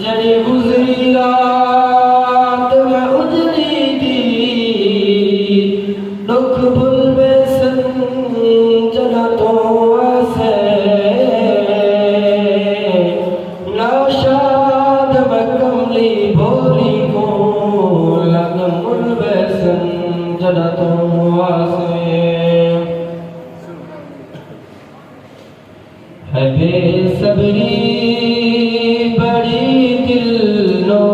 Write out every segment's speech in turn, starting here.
जड़ी गुजरी रात में उजड़ी थी दुख भूल बेसन जन्नतों से नाशाद में कमली भोली को लगन भूल बेसन जन्नतों से है बेसब्री बड़ी दिल नो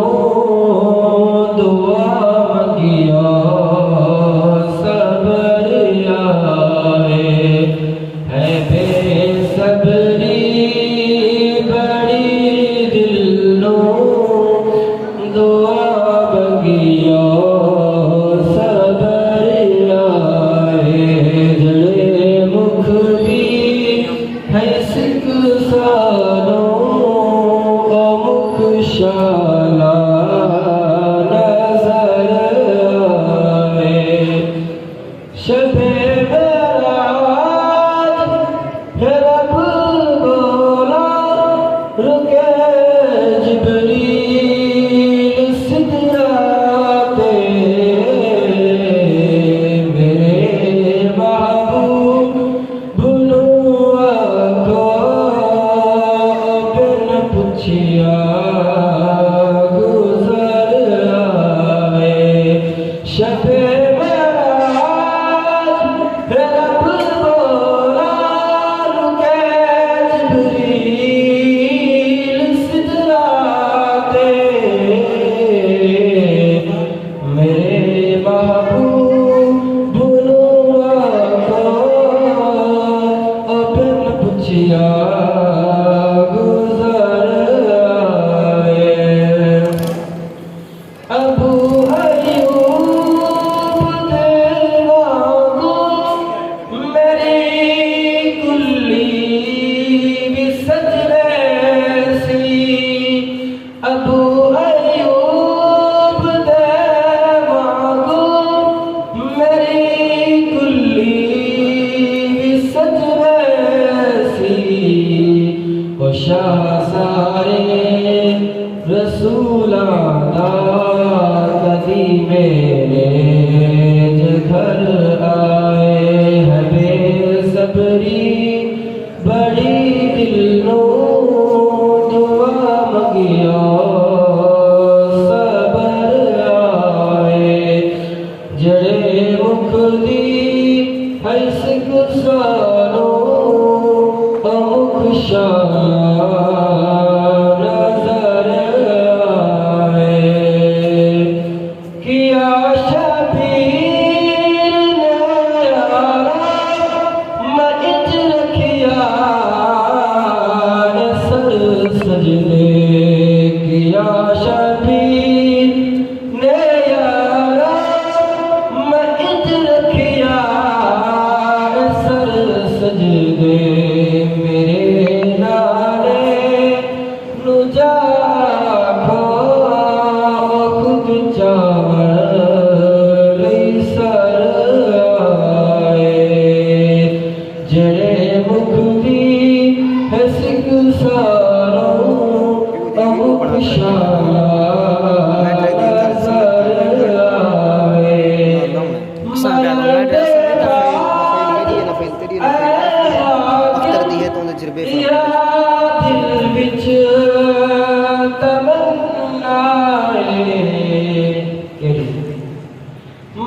दुआ मगिया सबर आए है बेसब्री बड़ी दिल नो दुआ मगिया सबर आए जड़े मुख भी है सिक सानो शाला नजर आए शबे मेराज रब बोला रुके जिब्रील सिदराते मेरे महबूब बुनुआ को बिन पूछिया शबे मेराज रब बोला रुके जिब्रील सिदराते मेरे महबूब बुनुआ को बिन पूछिया गुजर आए अबू अबू अयूब दे मांगो मेरी कुल्ली सजवैसी ओ शाह सारे रसूला दा कदी मेरे घर आए है बेसब्री बड़ी दिल नो दुआ मगिया जड़े मुख दी है सिक सानो मुख शाला नजर आए किया शबीर ने यारा मैं इज रखिया सर सजदे किया शबीर ने यारा सजदे मेरे नाले नुजा खो खुद चावल सर आए जड़े मुख दी है सिक सारो मुख शाला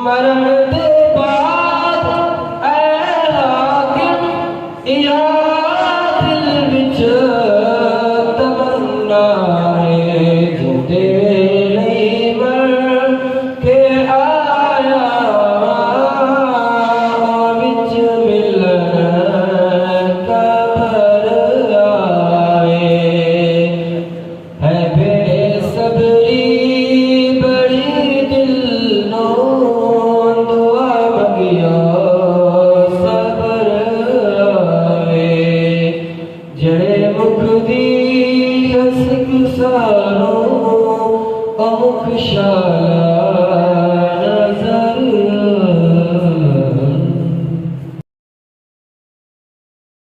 मरण दे बाद ऐ हाकिम या दिल विच तमन्ना जिंदे नहीं मर के आया विच मिलन कबर आए है बेसब्री बड़ी दिल नो जड़े मुख दी हंस गुसा